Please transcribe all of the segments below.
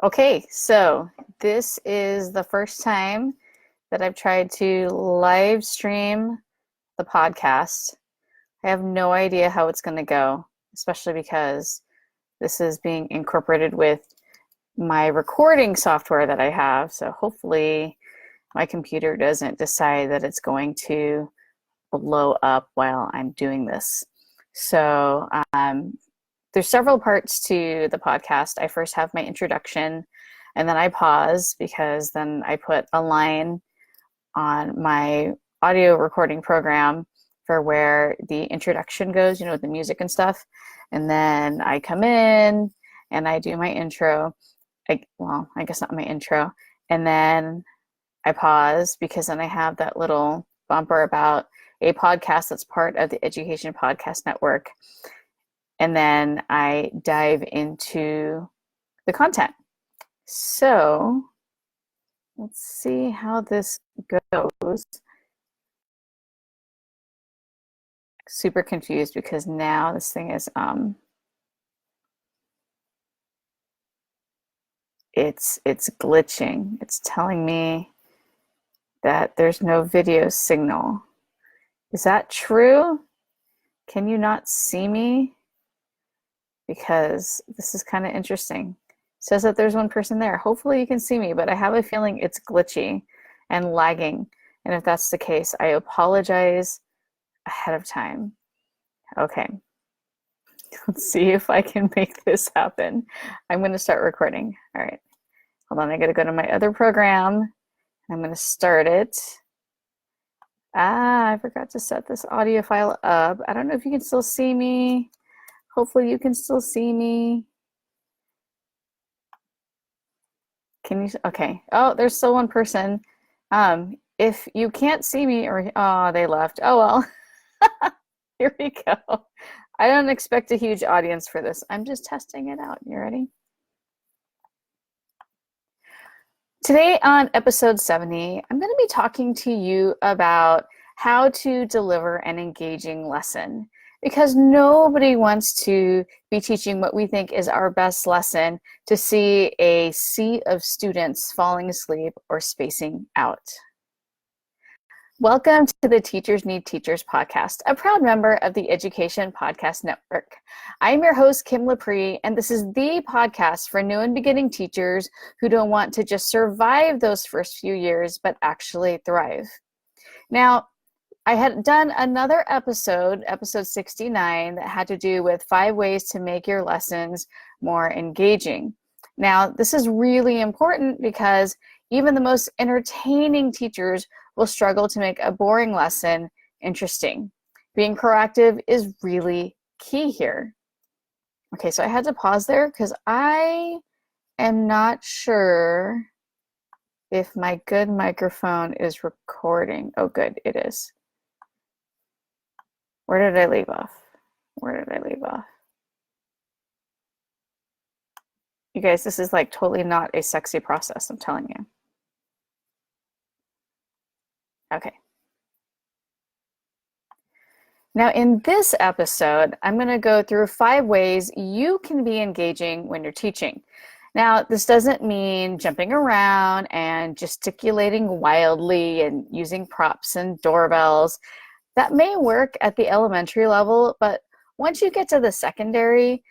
Okay, so this is the first time that I've tried to live stream the podcast. I have no idea how it's going to go, especially because this is being incorporated with my recording software that I have. So hopefully my computer doesn't decide that it's going to blow up while I'm doing this. So there's several parts to the podcast. I first have my introduction, and then I pause because then I put a line on my audio recording program for where the introduction goes, with the music and stuff. And then I come in and I do my intro. I guess not my intro. And then I pause because then I have that little bumper about a podcast that's part of the Education Podcast Network. And then I dive into the content. So let's see how this goes. Super confused because now this thing is it's glitching. It's telling me that there's no video signal. Is that true? Can you not see me? Because this is kind of interesting. It says that there's one person there. Hopefully you can see me, but I have a feeling it's glitchy and lagging. And if that's the case, I apologize ahead of time. Okay. Let's see if I can make this happen. I'm going to start recording. All right. Hold on. I got to go to my other program. I'm going to start it. I forgot to set this audio file up. I don't know if you can still see me. Hopefully you can still see me. Can you? Okay. Oh, there's still one person. If you can't see me or, oh, they left. Oh, well. Here we go. I don't expect a huge audience for this. I'm just testing it out. You ready? Today on episode 70, I'm going to be talking to you about how to deliver an engaging lesson, because nobody wants to be teaching what we think is our best lesson to see a sea of students falling asleep or spacing out. Welcome to the Teachers Need Teachers podcast, a proud member of the Education Podcast Network. I'm your host, Kim Lepre, and this is the podcast for new and beginning teachers who don't want to just survive those first few years, but actually thrive. Now, I had done another episode 69, that had to do with 5 ways to make your lessons more engaging. Now, this is really important because even the most entertaining teachers will struggle to make a boring lesson interesting. Being proactive is really key here. Okay, so I had to pause there because I am not sure if my good microphone is recording. Oh, good, it is. Where did I leave off? You guys, this is like totally not a sexy process, I'm telling you. Okay. Now, in this episode, I'm going to go through 5 ways you can be engaging when you're teaching. Now, this doesn't mean jumping around and gesticulating wildly and using props and doorbells. That may work at the elementary level, but once you get to the secondary,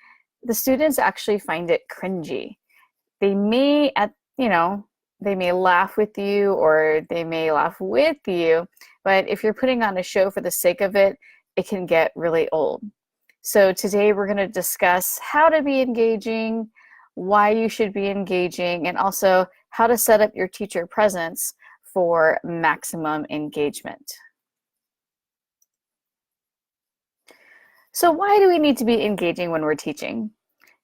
the students actually find it cringy. They may, they may laugh with you or they may laugh with you, but if you're putting on a show for the sake of it, it can get really old. So today we're going to discuss how to be engaging, why you should be engaging, and also how to set up your teacher presence for maximum engagement. So why do we need to be engaging when we're teaching?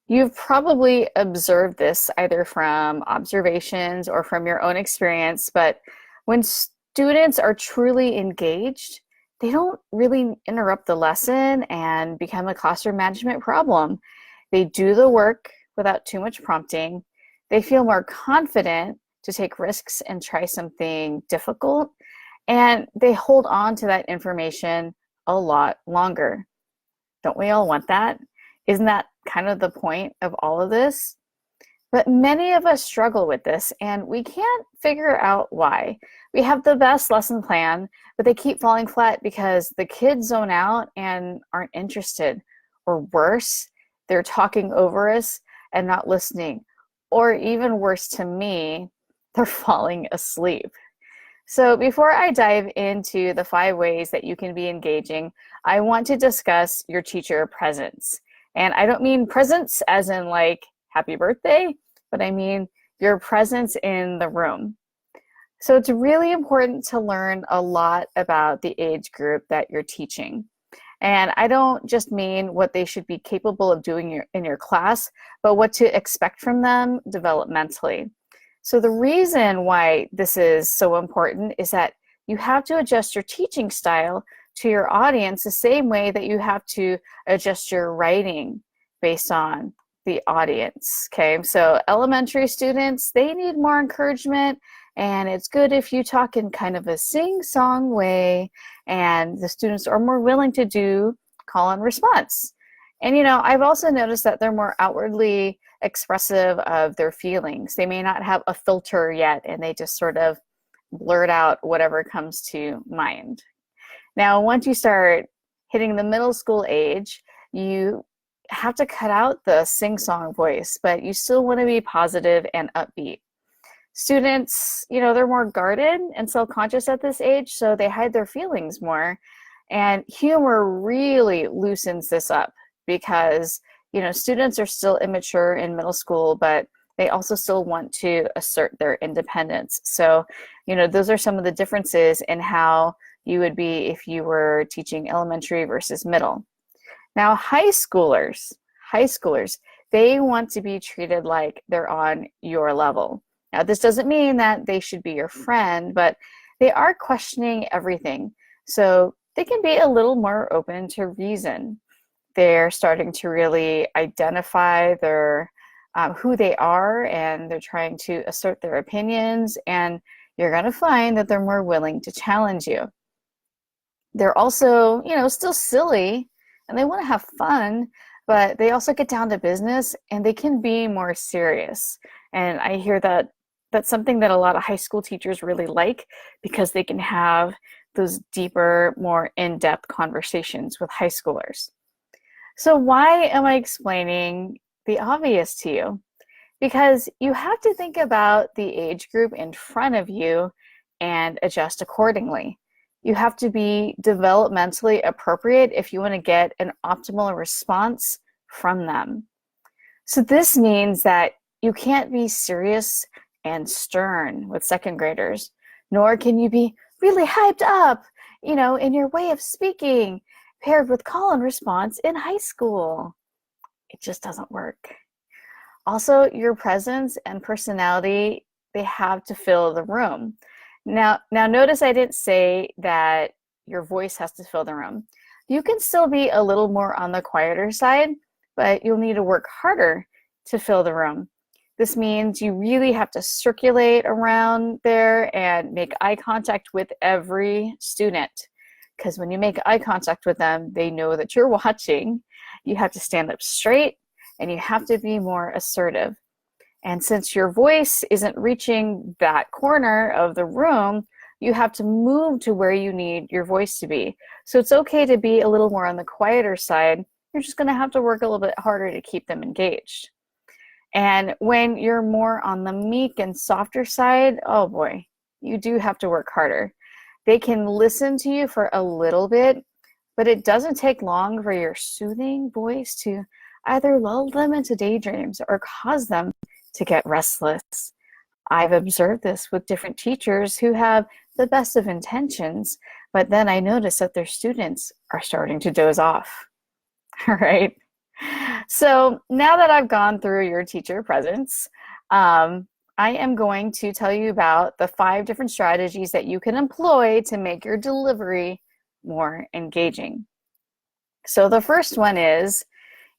You've probably observed this either from observations or from your own experience, but when students are truly engaged, they don't really interrupt the lesson and become a classroom management problem. They do the work without too much prompting. They feel more confident to take risks and try something difficult, and they hold on to that information a lot longer. Don't we all want that? Isn't that kind of the point of all of this? But many of us struggle with this and we can't figure out why. We have the best lesson plan, but they keep falling flat because the kids zone out and aren't interested. Or worse, they're talking over us and not listening. Or even worse to me, they're falling asleep. So before I dive into the 5 ways that you can be engaging, I want to discuss your teacher presence. And I don't mean presence as in like happy birthday, but I mean your presence in the room. So it's really important to learn a lot about the age group that you're teaching. And I don't just mean what they should be capable of doing in your class, but what to expect from them developmentally. So the reason why this is so important is that you have to adjust your teaching style to your audience the same way that you have to adjust your writing based on the audience. Okay, so elementary students, they need more encouragement, and it's good if you talk in kind of a sing-song way, and the students are more willing to do call and response. And I've also noticed that they're more outwardly expressive of their feelings. They may not have a filter yet, and they just sort of blurt out whatever comes to mind. Now, once you start hitting the middle school age, you have to cut out the sing-song voice, but you still want to be positive and upbeat. Students, they're more guarded and self-conscious at this age, so they hide their feelings more. And humor really loosens this up because, students are still immature in middle school, but they also still want to assert their independence. So, those are some of the differences in how you would be if you were teaching elementary versus middle. Now, high schoolers, they want to be treated like they're on your level. Now, this doesn't mean that they should be your friend, but they are questioning everything. So they can be a little more open to reason. They're starting to really identify their who they are, and they're trying to assert their opinions, and you're going to find that they're more willing to challenge you. They're also, still silly, and they want to have fun, but they also get down to business, and they can be more serious. And I hear that that's something that a lot of high school teachers really like, because they can have those deeper, more in-depth conversations with high schoolers. So why am I explaining the obvious to you? Because you have to think about the age group in front of you and adjust accordingly. You have to be developmentally appropriate if you want to get an optimal response from them. So this means that you can't be serious and stern with second graders, nor can you be really hyped up, in your way of speaking, paired with call and response in high school. It just doesn't work. Also, your presence and personality, they have to fill the room. Now notice I didn't say that your voice has to fill the room. You can still be a little more on the quieter side, but you'll need to work harder to fill the room. This means you really have to circulate around there and make eye contact with every student. Because when you make eye contact with them, they know that you're watching. You have to stand up straight, and you have to be more assertive. And since your voice isn't reaching that corner of the room, you have to move to where you need your voice to be. So it's okay to be a little more on the quieter side. You're just going to have to work a little bit harder to keep them engaged. And when you're more on the meek and softer side, oh boy, you do have to work harder. They can listen to you for a little bit, but it doesn't take long for your soothing voice to either lull them into daydreams or cause them to get restless. I've observed this with different teachers who have the best of intentions, but then I notice that their students are starting to doze off. All right. So now that I've gone through your teacher presence, I am going to tell you about the 5 different strategies that you can employ to make your delivery more engaging. So the first one is,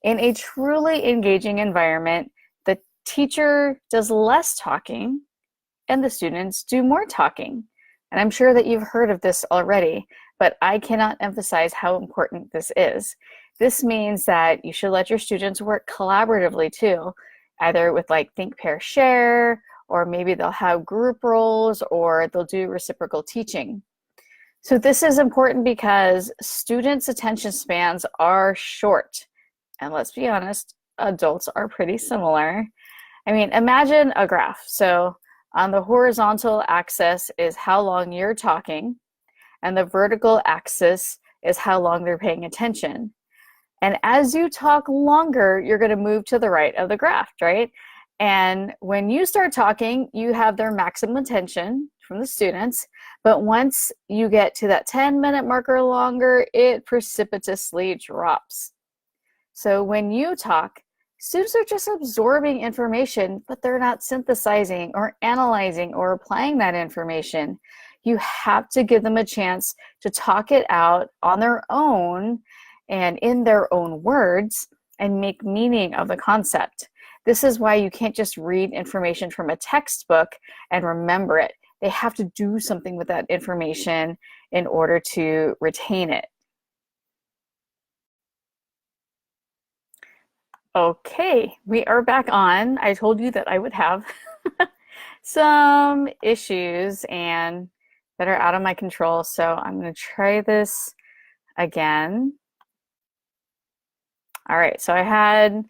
in a truly engaging environment, the teacher does less talking and the students do more talking. And I'm sure that you've heard of this already, but I cannot emphasize how important this is. This means that you should let your students work collaboratively too. either with like think, pair, share, or maybe they'll have group roles, or they'll do reciprocal teaching. So this is important because students' attention spans are short. And let's be honest, adults are pretty similar. I mean, imagine a graph. So on the horizontal axis is how long you're talking, and the vertical axis is how long they're paying attention. And as you talk longer, you're going to move to the right of the graph, right? And when you start talking, you have their maximum attention from the students. But once you get to that 10-minute mark or longer, it precipitously drops. So when you talk, students are just absorbing information, but they're not synthesizing or analyzing or applying that information. You have to give them a chance to talk it out on their own and in their own words and make meaning of the concept. This is why you can't just read information from a textbook and remember it. They have to do something with that information in order to retain it. Okay, we are back on. I told you that I would have some issues and that are out of my control, so I'm going to try this again. All right, so I had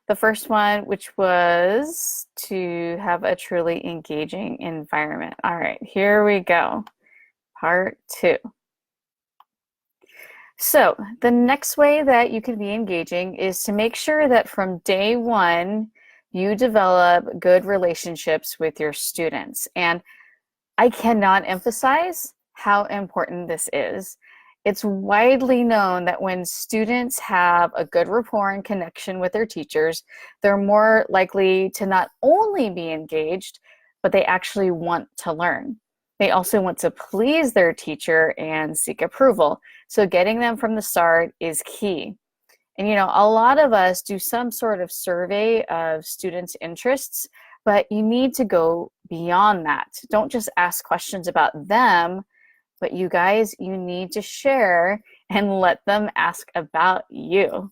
the first one, which was to have a truly engaging environment. All right, here we go. Part 2. So the next way that you can be engaging is to make sure that from day one, you develop good relationships with your students. And I cannot emphasize how important this is. It's widely known that when students have a good rapport and connection with their teachers, they're more likely to not only be engaged, but they actually want to learn. They also want to please their teacher and seek approval. So getting them from the start is key. And a lot of us do some sort of survey of students' interests, but you need to go beyond that. Don't just ask questions about them, but you guys, you need to share and let them ask about you.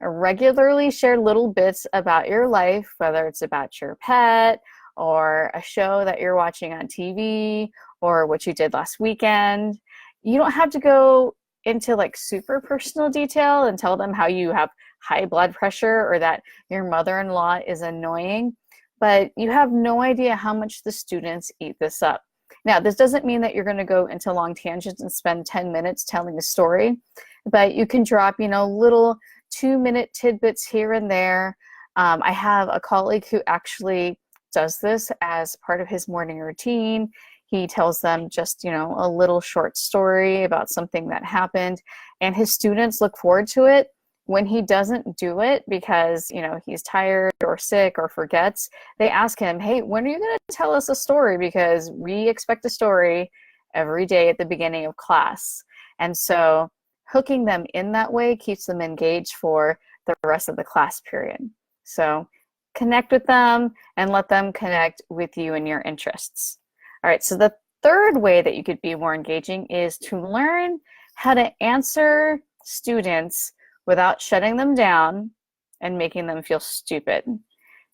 Regularly share little bits about your life, whether it's about your pet or a show that you're watching on TV or what you did last weekend. You don't have to go into like super personal detail and tell them how you have high blood pressure or that your mother-in-law is annoying, but you have no idea how much the students eat this up. Now, this doesn't mean that you're going to go into long tangents and spend 10 minutes telling a story, but you can drop, little 2-minute tidbits here and there. I have a colleague who actually does this as part of his morning routine. He tells them just, a little short story about something that happened, and his students look forward to it. When he doesn't do it because, he's tired or sick or forgets, they ask him, hey, when are you going to tell us a story? Because we expect a story every day at the beginning of class. And so hooking them in that way keeps them engaged for the rest of the class period. So connect with them and let them connect with you and your interests. All right, so the third way that you could be more engaging is to learn how to answer students without shutting them down and making them feel stupid.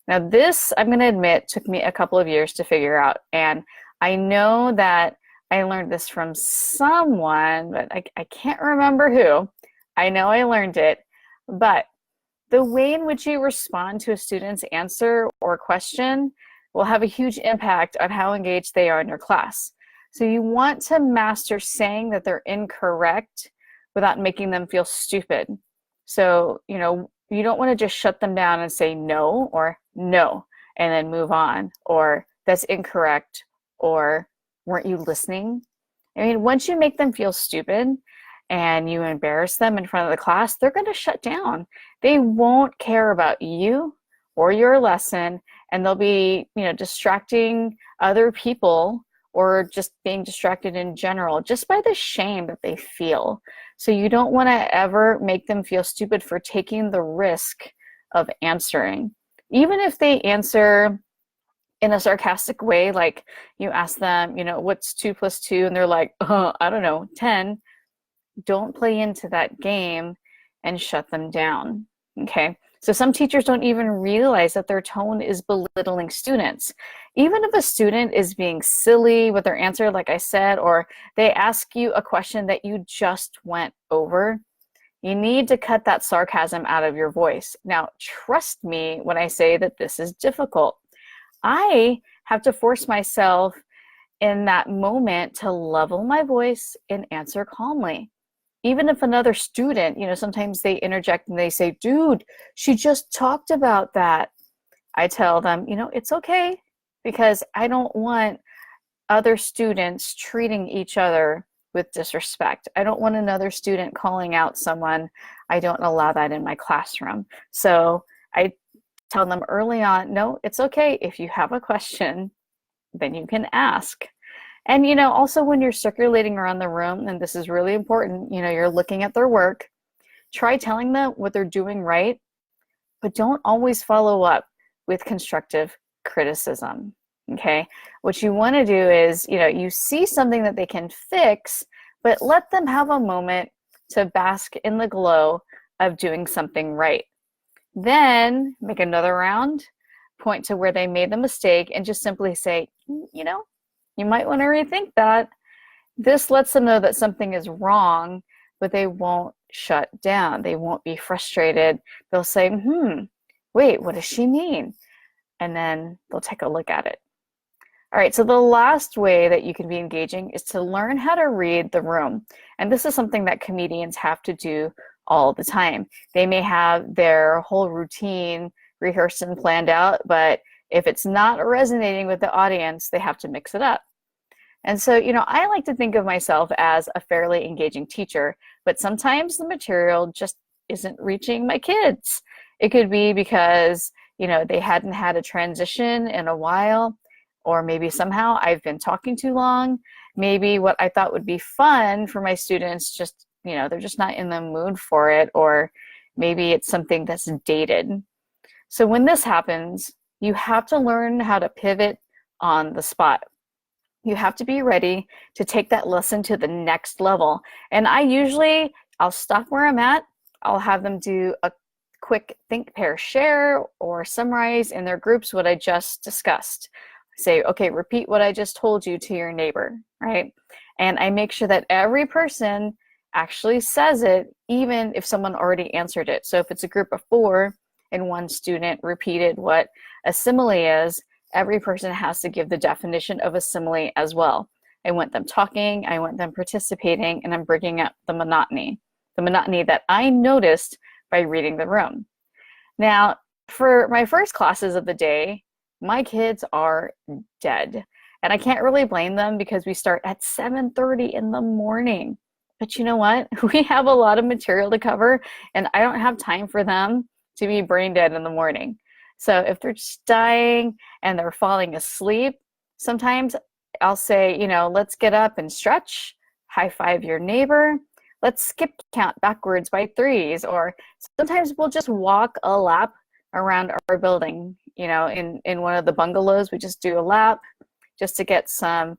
Now this, I'm going to admit, took me a couple of years to figure out. And I know that I learned this from someone, but I can't remember who. I know I learned it, but the way in which you respond to a student's answer or question will have a huge impact on how engaged they are in your class. So you want to master saying that they're incorrect without making them feel stupid. So, you don't want to just shut them down and say no or no, and then move on, or that's incorrect, or weren't you listening? I mean, once you make them feel stupid and you embarrass them in front of the class, they're going to shut down. They won't care about you or your lesson, and they'll be, distracting other people or just being distracted in general just by the shame that they feel. So you don't want to ever make them feel stupid for taking the risk of answering. Even if they answer in a sarcastic way, like you ask them, what's 2 + 2? And they're like, I don't know, 10. Don't play into that game and shut them down. Okay. So some teachers don't even realize that their tone is belittling students. Even if a student is being silly with their answer, like I said, or they ask you a question that you just went over, you need to cut that sarcasm out of your voice. Now, trust me when I say that this is difficult. I have to force myself in that moment to level my voice and answer calmly. Even if another student, sometimes they interject and they say, dude, she just talked about that. I tell them, it's okay, because I don't want other students treating each other with disrespect. I don't want another student calling out someone. I don't allow that in my classroom. So I tell them early on, no, it's okay. If you have a question, then you can ask. And, also when you're circulating around the room, and this is really important, you're looking at their work, try telling them what they're doing right, but don't always follow up with constructive criticism. Okay. What you want to do is, you see something that they can fix, but let them have a moment to bask in the glow of doing something right. Then make another round, point to where they made the mistake, and just simply say, you might want to rethink that. This lets them know that something is wrong, but they won't shut down. They won't be frustrated. They'll say, wait, what does she mean? And then they'll take a look at it. All right, so the last way that you can be engaging is to learn how to read the room. And this is something that comedians have to do all the time. They may have their whole routine rehearsed and planned out, but if it's not resonating with the audience, they have to mix it up. And so, I like to think of myself as a fairly engaging teacher, but sometimes the material just isn't reaching my kids. It could be because, they hadn't had a transition in a while, or maybe somehow I've been talking too long. Maybe what I thought would be fun for my students just, they're just not in the mood for it, or maybe it's something that's dated. So when this happens, you have to learn how to pivot on the spot. You have to be ready to take that lesson to the next level. And I'll stop where I'm at. I'll have them do a quick think, pair, share, or summarize in their groups what I just discussed. Say, okay, repeat what I just told you to your neighbor, right? And I make sure that every person actually says it, even if someone already answered it. So if it's a group of 4 and one student repeated what a simile is, every person has to give the definition of a simile as well. I want them talking, I want them participating, and I'm bringing up the monotony that I noticed by reading the room. Now, for my first classes of the day, my kids are dead. And I can't really blame them because we start at 7:30 in the morning. But you know what? We have a lot of material to cover, and I don't have time for them to be brain dead in the morning. So if they're just dying and they're falling asleep, sometimes I'll say, let's get up and stretch, high five your neighbor, let's skip count backwards by 3s, or sometimes we'll just walk a lap around our building. In one of the bungalows, we just do a lap just to get some,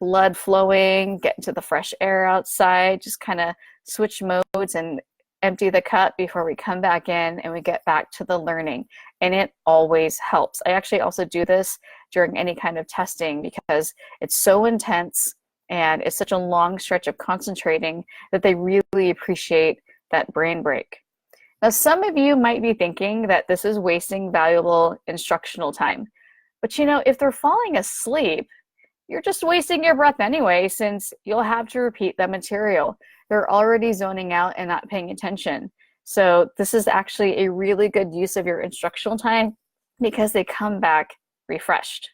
blood flowing, get into the fresh air outside, just kind of switch modes and empty the cup before we come back in and we get back to the learning. And it always helps. I actually also do this during any kind of testing because it's so intense and it's such a long stretch of concentrating that they really appreciate that brain break. Now, some of you might be thinking that this is wasting valuable instructional time. But if they're falling asleep, you're just wasting your breath anyway, since you'll have to repeat that material. They're already zoning out and not paying attention. So this is actually a really good use of your instructional time because they come back refreshed.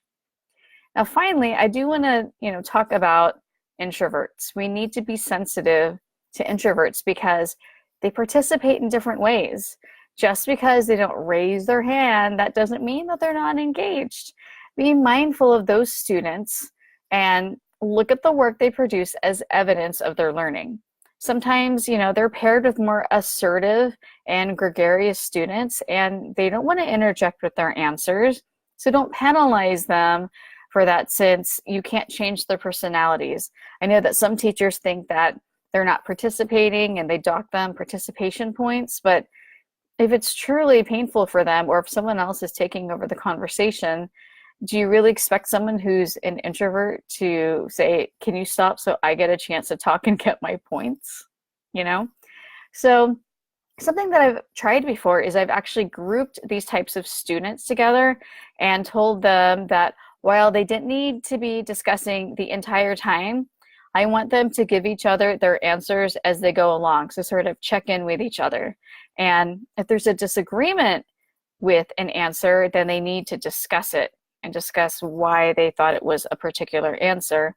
Now, finally, I do want to, talk about introverts. We need to be sensitive to introverts because they participate in different ways. Just because they don't raise their hand, that doesn't mean that they're not engaged. Be mindful of those students and look at the work they produce as evidence of their learning. Sometimes, they're paired with more assertive and gregarious students, and they don't want to interject with their answers. So don't penalize them for that, since you can't change their personalities. I know that some teachers think that they're not participating and they dock them participation points, but if it's truly painful for them, or if someone else is taking over the conversation, do you really expect someone who's an introvert to say, "Can you stop so I get a chance to talk and get my points?" You know? So, something that I've tried before is I've actually grouped these types of students together and told them that while they didn't need to be discussing the entire time, I want them to give each other their answers as they go along. So, sort of check in with each other. And if there's a disagreement with an answer, then they need to discuss it and discuss why they thought it was a particular answer.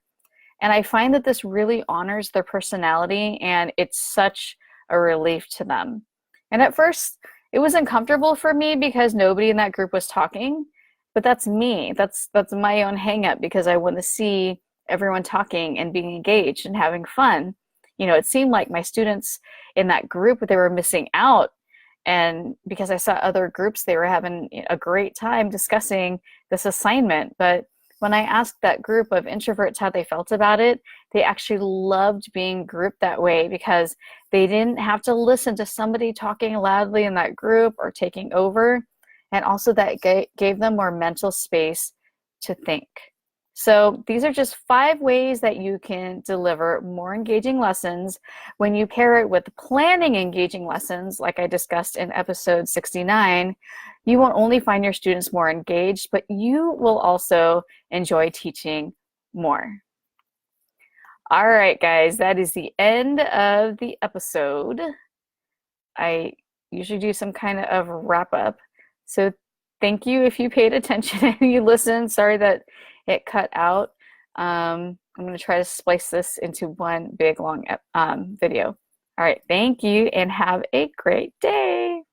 And I find that this really honors their personality, and it's such a relief to them. And at first, it was uncomfortable for me because nobody in that group was talking, but that's me. That's my own hang up because I want to see everyone talking and being engaged and having fun. It seemed like my students in that group, they were missing out. And because I saw other groups, they were having a great time discussing this assignment. But when I asked that group of introverts how they felt about it, they actually loved being grouped that way because they didn't have to listen to somebody talking loudly in that group or taking over. And also that gave them more mental space to think. So these are just 5 ways that you can deliver more engaging lessons when you pair it with planning engaging lessons, like I discussed in episode 69. You won't only find your students more engaged, but you will also enjoy teaching more. All right, guys, that is the end of the episode. I usually do some kind of wrap up. So thank you if you paid attention and you listened. Sorry that it cut out. I'm going to try to splice this into one big long video. All right, thank you and have a great day.